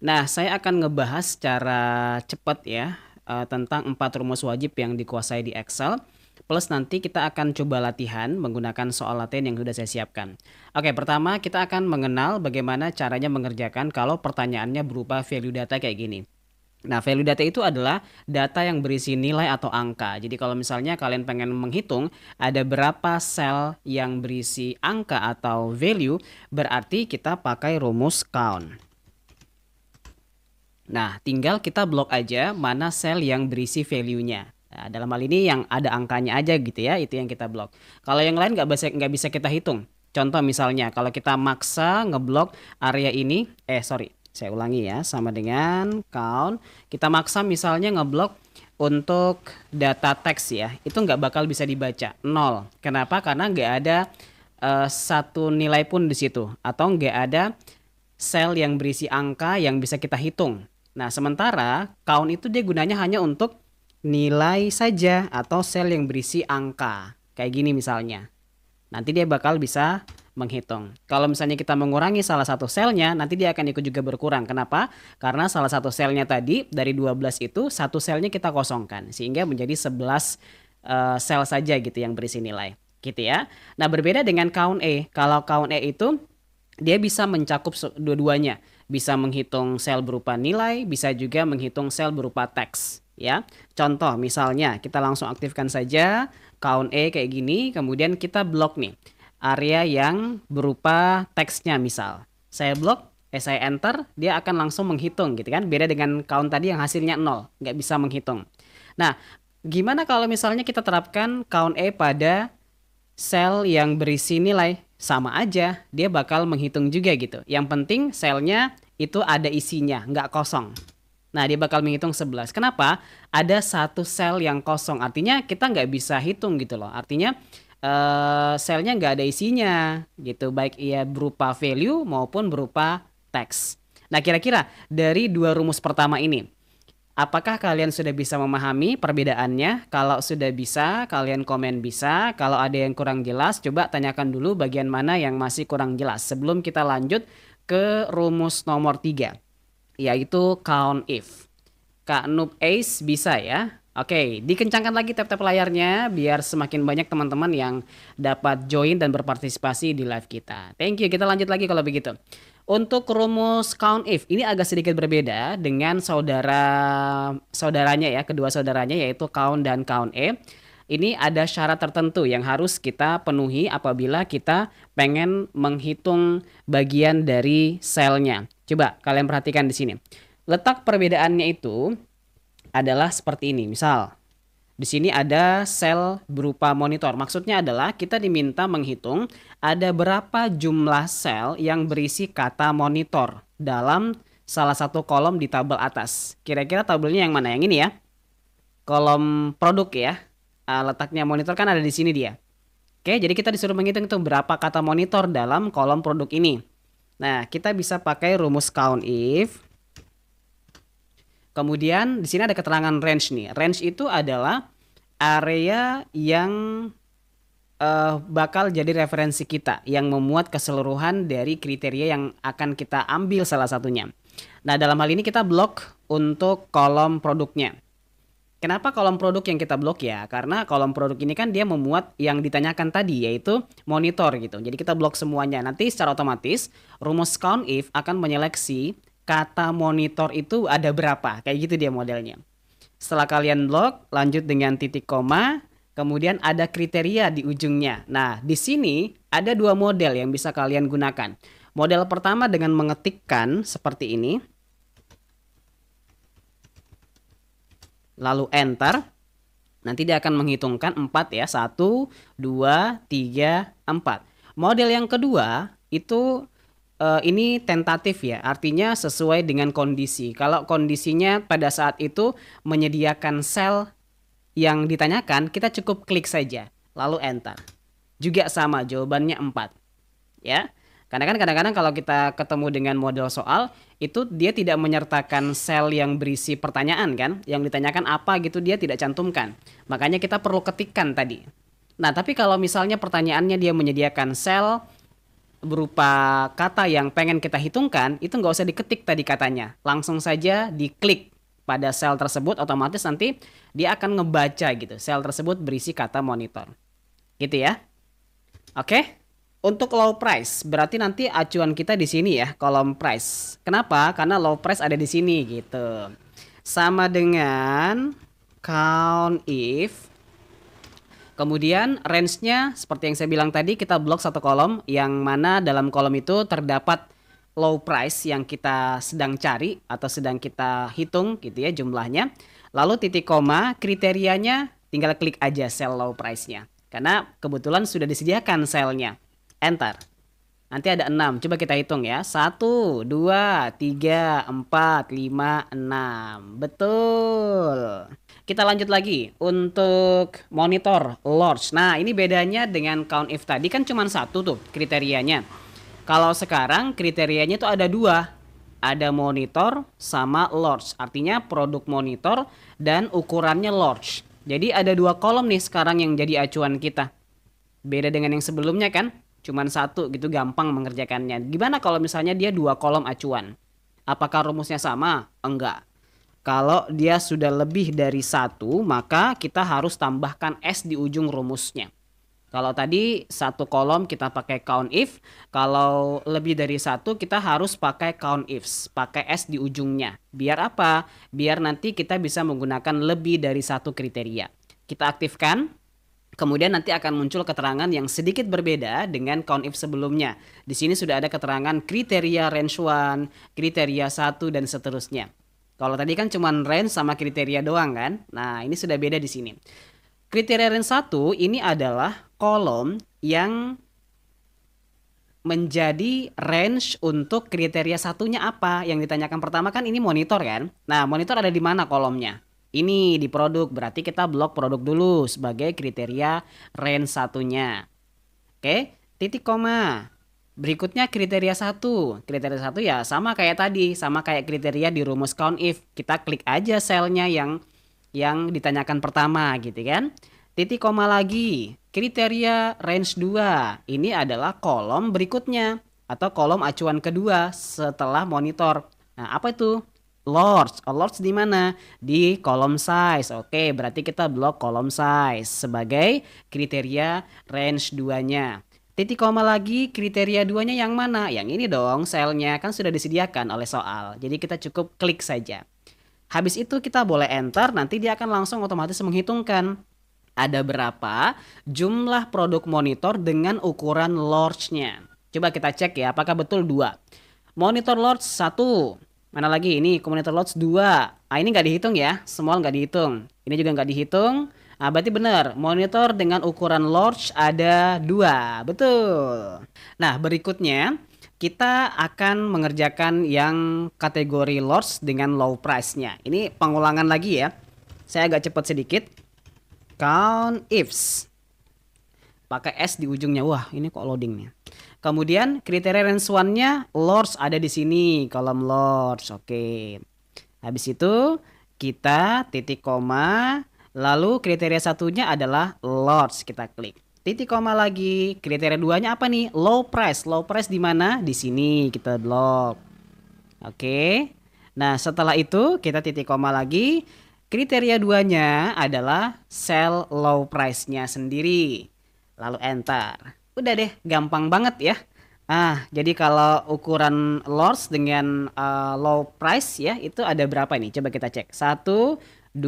Nah, saya akan ngebahas secara cepat ya, tentang 4 rumus wajib yang dikuasai di Excel, plus nanti kita akan coba latihan menggunakan soal latihan yang sudah saya siapkan. Oke, pertama kita akan mengenal bagaimana caranya mengerjakan kalau pertanyaannya berupa value data kayak gini. Nah, value data itu adalah data yang berisi nilai atau angka. Jadi kalau misalnya kalian pengen menghitung ada berapa sel yang berisi angka atau value, berarti kita pakai rumus count. Nah, tinggal kita blok aja mana sel yang berisi value-nya. Nah, dalam hal ini yang ada angkanya aja gitu ya, itu yang kita blok. Kalau yang lain nggak bisa kita hitung. Contoh misalnya, kalau kita maksa ngeblok area ini, saya ulangi ya, sama dengan count. Kita maksa misalnya ngeblok untuk data teks ya, itu nggak bakal bisa dibaca, nol. Kenapa? Karena nggak ada satu nilai pun di situ, atau nggak ada sel yang berisi angka yang bisa kita hitung. Nah, sementara count itu dia gunanya hanya untuk nilai saja atau sel yang berisi angka. Kayak gini misalnya. Nanti dia bakal bisa menghitung. Kalau misalnya kita mengurangi salah satu selnya, nanti dia akan ikut juga berkurang. Kenapa? Karena salah satu selnya tadi dari 12 itu, satu selnya kita kosongkan. Sehingga menjadi 11 sel saja gitu yang berisi nilai. Gitu ya. Nah, berbeda dengan count E. Kalau count E itu dia bisa mencakup dua-duanya. Bisa menghitung sel berupa nilai, bisa juga menghitung sel berupa teks. Ya, contoh misalnya kita langsung aktifkan saja count E kayak gini, kemudian kita blok nih area yang berupa teksnya misal. Saya enter, dia akan langsung menghitung gitu kan. Beda dengan count tadi yang hasilnya 0, nggak bisa menghitung. Nah, gimana kalau misalnya kita terapkan count E pada sel yang berisi nilai? Sama aja, dia bakal menghitung juga gitu. Yang penting selnya itu ada isinya, nggak kosong. Nah, dia bakal menghitung 11. Kenapa? Ada satu sel yang kosong, artinya kita nggak bisa hitung gitu loh. Artinya selnya nggak ada isinya gitu, baik ia berupa value maupun berupa teks. Nah, kira-kira dari dua rumus pertama ini, apakah kalian sudah bisa memahami perbedaannya? Kalau sudah bisa, kalian komen bisa. Kalau ada yang kurang jelas, coba tanyakan dulu bagian mana yang masih kurang jelas. Sebelum kita lanjut ke rumus nomor 3, yaitu count if. Kak Noob Ace bisa ya? Oke, dikencangkan lagi tap-tap layarnya biar semakin banyak teman-teman yang dapat join dan berpartisipasi di live kita. Thank you, kita lanjut lagi kalau begitu. Untuk rumus count if ini agak sedikit berbeda dengan saudaranya ya, kedua saudaranya yaitu count dan count E. Ini ada syarat tertentu yang harus kita penuhi apabila kita pengen menghitung bagian dari selnya. Coba kalian perhatikan di sini. Letak perbedaannya itu adalah seperti ini. Misal, di sini ada sel berupa monitor. Maksudnya adalah kita diminta menghitung ada berapa jumlah sel yang berisi kata monitor dalam salah satu kolom di tabel atas. Kira-kira tabelnya yang mana? Yang ini ya. Kolom produk ya. Letaknya monitor kan ada di sini dia. Oke, jadi kita disuruh menghitung itu berapa kata monitor dalam kolom produk ini. Nah, kita bisa pakai rumus count if. Kemudian di sini ada keterangan range nih. Range itu adalah area yang bakal jadi referensi kita, yang memuat keseluruhan dari kriteria yang akan kita ambil salah satunya. Nah, dalam hal ini kita blok untuk kolom produknya. Kenapa kolom produk yang kita blok ya? Karena kolom produk ini kan dia memuat yang ditanyakan tadi, yaitu monitor gitu. Jadi kita blok semuanya. Nanti secara otomatis rumus count if akan menyeleksi kata monitor itu ada berapa. Kayak gitu dia modelnya. Setelah kalian blok, lanjut dengan titik koma, kemudian ada kriteria di ujungnya. Nah, di sini ada dua model yang bisa kalian gunakan. Model pertama dengan mengetikkan seperti ini. Lalu enter. Nanti dia akan menghitungkan 4 ya. 1, 2, 3, 4. Model yang kedua itu ini tentatif ya, artinya sesuai dengan kondisi. Kalau kondisinya pada saat itu menyediakan sel yang ditanyakan, kita cukup klik saja, lalu enter. Juga sama, jawabannya 4. Ya. Karena kan kadang-kadang kalau kita ketemu dengan model soal, itu dia tidak menyertakan sel yang berisi pertanyaan kan, yang ditanyakan apa gitu dia tidak cantumkan. Makanya kita perlu ketikkan tadi. Nah, tapi kalau misalnya pertanyaannya dia menyediakan sel berupa kata yang pengen kita hitungkan, itu nggak usah diketik tadi katanya. Langsung saja diklik pada sel tersebut, otomatis nanti dia akan ngebaca gitu. Sel tersebut berisi kata monitor. Gitu ya. Oke. Untuk low price, berarti nanti acuan kita di sini ya, kolom price. Kenapa? Karena low price ada di sini gitu. Sama dengan count if. Kemudian range-nya seperti yang saya bilang tadi, kita blok satu kolom yang mana dalam kolom itu terdapat low price yang kita sedang cari atau sedang kita hitung gitu ya jumlahnya. Lalu titik koma, kriterianya tinggal klik aja sel low price-nya. Karena kebetulan sudah disediakan selnya. Enter. Nanti ada 6. Coba kita hitung ya. 1, 2, 3, 4, 5, 6. Betul. Kita lanjut lagi untuk monitor large. Nah, ini bedanya dengan count if tadi kan cuma satu tuh kriterianya. Kalau sekarang kriterianya itu ada dua. Ada monitor sama large. Artinya produk monitor dan ukurannya large. Jadi ada dua kolom nih sekarang yang jadi acuan kita. Beda dengan yang sebelumnya kan? Cuman satu gitu gampang mengerjakannya. Gimana kalau misalnya dia dua kolom acuan? Apakah rumusnya sama? Enggak. Kalau dia sudah lebih dari satu, maka kita harus tambahkan S di ujung rumusnya. Kalau tadi satu kolom kita pakai count if, kalau lebih dari satu kita harus pakai count ifs, pakai S di ujungnya. Biar apa? Biar nanti kita bisa menggunakan lebih dari satu kriteria. Kita aktifkan, kemudian nanti akan muncul keterangan yang sedikit berbeda dengan count if sebelumnya. Di sini sudah ada keterangan kriteria range 1, kriteria 1 dan seterusnya. Kalau tadi kan cuma range sama kriteria doang kan? Nah, ini sudah beda di sini. Kriteria range 1 ini adalah kolom yang menjadi range untuk kriteria satunya apa? Yang ditanyakan pertama kan ini monitor kan? Nah, monitor ada di mana kolomnya? Ini di produk, berarti kita blok produk dulu sebagai kriteria range satunya. Oke, titik koma. Berikutnya kriteria satu. Kriteria satu ya sama kayak tadi, sama kayak kriteria di rumus count if. Kita klik aja selnya yang ditanyakan pertama gitu kan. Titik koma lagi. Kriteria range 2. Ini adalah kolom berikutnya atau kolom acuan kedua setelah monitor. Nah, apa itu? Large. Large di mana? Di kolom size. Oke, berarti kita blok kolom size sebagai kriteria range 2-nya. Titik koma lagi, kriteria 2-nya yang mana? Yang ini dong, selnya kan sudah disediakan oleh soal. Jadi kita cukup klik saja. Habis itu kita boleh enter, nanti dia akan langsung otomatis menghitungkan ada berapa jumlah produk monitor dengan ukuran large-nya. Coba kita cek ya, apakah betul 2. Monitor large 1. Mana lagi? Ini monitor large 2. Ah, ini nggak dihitung ya, small nggak dihitung. Ini juga nggak dihitung. Nah, berarti benar, monitor dengan ukuran large ada 2. Betul. Nah, berikutnya kita akan mengerjakan yang kategori large dengan low price-nya. Ini pengulangan lagi ya. Saya agak cepat sedikit. Count ifs. Pakai S di ujungnya. Wah, ini kok loadingnya. Kemudian kriteria range 1-nya large ada di sini, kolom large. Oke. Habis itu kita titik koma. Lalu kriteria satunya adalah large, kita klik. Titik koma lagi. Kriteria 2-nya apa nih? Low price. Low price di mana? Di sini kita blok. Oke. Nah, setelah itu kita titik koma lagi. Kriteria 2-nya adalah sell low price-nya sendiri. Lalu enter. Udah deh, gampang banget ya. Jadi kalau ukuran large dengan low price ya, itu ada berapa nih? Coba kita cek. 1, 2,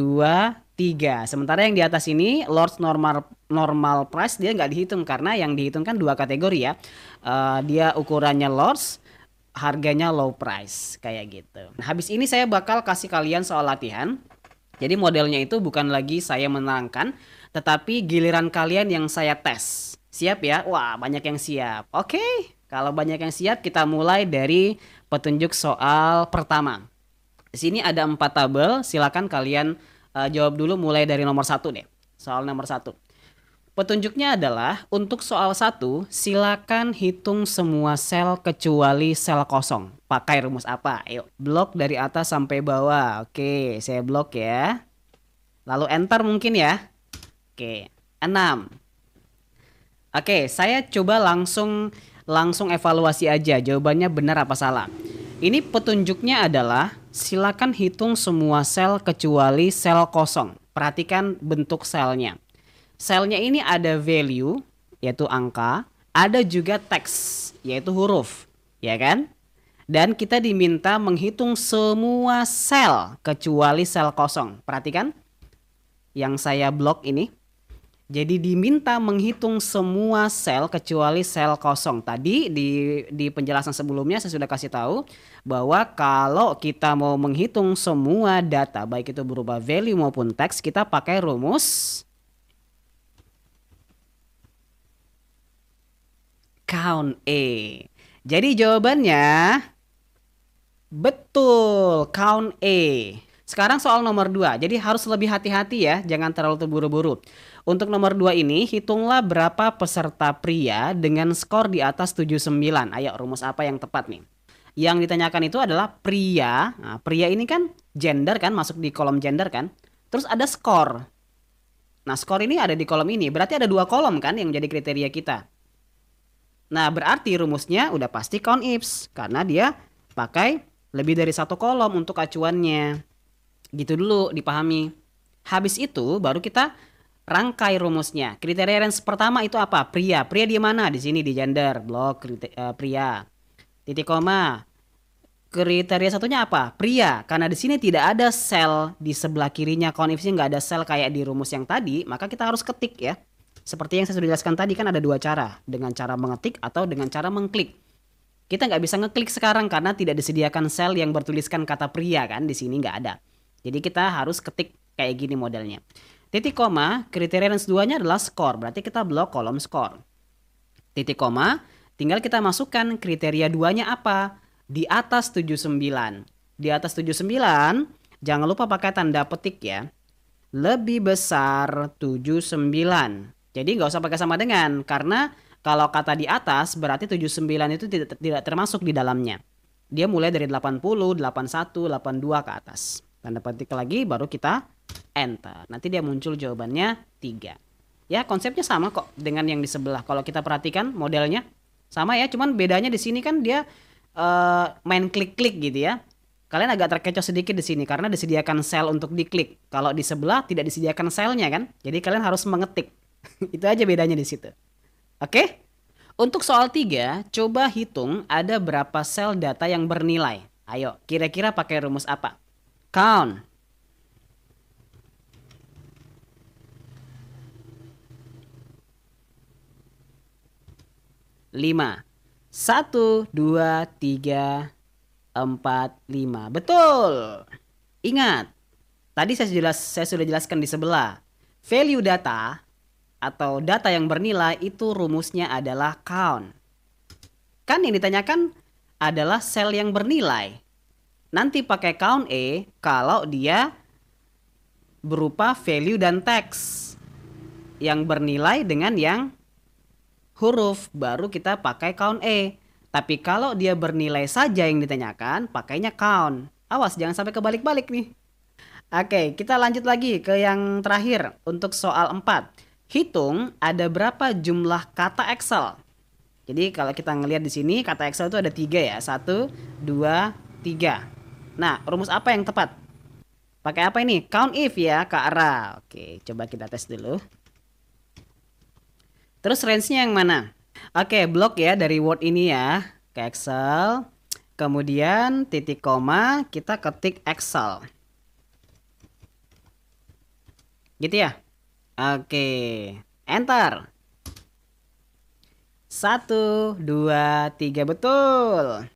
3. Sementara yang di atas ini large normal price dia nggak dihitung karena yang dihitung kan dua kategori ya. Dia ukurannya large, harganya low price kayak gitu. Nah, habis ini saya bakal kasih kalian soal latihan. Jadi modelnya itu bukan lagi saya menerangkan, tetapi giliran kalian yang saya tes. Siap ya? Wah, banyak yang siap. Oke, kalau banyak yang siap kita mulai dari petunjuk soal pertama. Di sini ada 4 tabel, silakan kalian jawab dulu mulai dari nomor 1 deh. Soal nomor 1. Petunjuknya adalah untuk soal 1, silakan hitung semua sel kecuali sel kosong. Pakai rumus apa? Ayo, blok dari atas sampai bawah. Oke, saya blok ya. Lalu enter mungkin ya. Oke, 6. Oke, saya coba langsung langsung evaluasi aja jawabannya benar apa salah. Ini petunjuknya adalah silakan hitung semua sel kecuali sel kosong. Perhatikan bentuk selnya. Selnya ini ada value, yaitu angka, ada juga teks, yaitu huruf, ya kan? Dan kita diminta menghitung semua sel kecuali sel kosong. Perhatikan yang saya blok ini. Jadi diminta menghitung semua sel kecuali sel kosong. Tadi di penjelasan sebelumnya saya sudah kasih tahu bahwa kalau kita mau menghitung semua data, baik itu berupa value maupun teks, kita pakai rumus count A. Jadi jawabannya betul, count A. Sekarang soal nomor 2. Jadi harus lebih hati-hati ya, jangan terlalu terburu-buru. Untuk nomor 2 ini, hitunglah berapa peserta pria dengan skor di atas 79. Ayo, rumus apa yang tepat nih? Yang ditanyakan itu adalah pria. Nah, pria ini kan gender kan, masuk di kolom gender kan. Terus ada skor. Nah, skor ini ada di kolom ini. Berarti ada 2 kolom kan yang jadi kriteria kita. Nah, berarti rumusnya udah pasti count ifs. Karena dia pakai lebih dari 1 kolom untuk acuannya. Gitu dulu dipahami. Habis itu baru kita rangkai rumusnya. Kriteria range pertama itu apa? Pria. Pria di mana? Di sini di gender, blok pria. Titik koma. Kriteria satunya apa? Pria. Karena di sini tidak ada sel di sebelah kirinya count ifs-nya, nggak ada sel kayak di rumus yang tadi, maka kita harus ketik ya. Seperti yang saya sudah jelaskan tadi kan ada 2 cara, dengan cara mengetik atau dengan cara mengklik. Kita nggak bisa ngeklik sekarang karena tidak disediakan sel yang bertuliskan kata pria kan, di sini nggak ada. Jadi kita harus ketik kayak gini modelnya. Titik koma, kriteria range 2-nya adalah skor, berarti kita blok kolom skor. Titik koma, tinggal kita masukkan kriteria 2-nya apa? Di atas 79. Di atas 79, jangan lupa pakai tanda petik ya. Lebih besar 79. Jadi nggak usah pakai sama dengan, karena kalau kata di atas berarti 79 itu tidak termasuk di dalamnya. Dia mulai dari 80, 81, 82 ke atas. Tanda petik lagi baru kita enter. Nanti dia muncul jawabannya 3. Ya, konsepnya sama kok dengan yang di sebelah. Kalau kita perhatikan modelnya sama ya, cuman bedanya di sini kan dia main klik-klik gitu ya. Kalian agak terkecoh sedikit di sini karena disediakan sel untuk diklik. Kalau di sebelah tidak disediakan selnya kan. Jadi kalian harus mengetik. Itu aja bedanya di situ. Oke? Untuk soal 3, coba hitung ada berapa sel data yang bernilai. Ayo, kira-kira pakai rumus apa? Count. Lima. 1, 2, 3, 4, 5. Betul. Ingat, tadi saya sudah jelaskan di sebelah. Value data atau data yang bernilai itu rumusnya adalah count. Kan yang ditanyakan adalah sel yang bernilai. Nanti pakai count A kalau dia berupa value dan teks. Yang bernilai dengan yang huruf baru kita pakai count A. Tapi kalau dia bernilai saja yang ditanyakan, pakainya count. Awas jangan sampai kebalik-balik nih. Oke, kita lanjut lagi ke yang terakhir untuk soal 4. Hitung ada berapa jumlah kata Excel. Jadi kalau kita ngelihat di sini kata Excel itu ada 3 ya. 1, 2, 3. Nah, rumus apa yang tepat? Pakai apa ini? Count if ya, Kak Ra. Oke, coba kita tes dulu. Terus range-nya yang mana? Oke, blok ya dari Word ini ya. Ke Excel. Kemudian titik koma kita ketik Excel. Gitu ya. Oke, enter. 1, 2, 3, betul.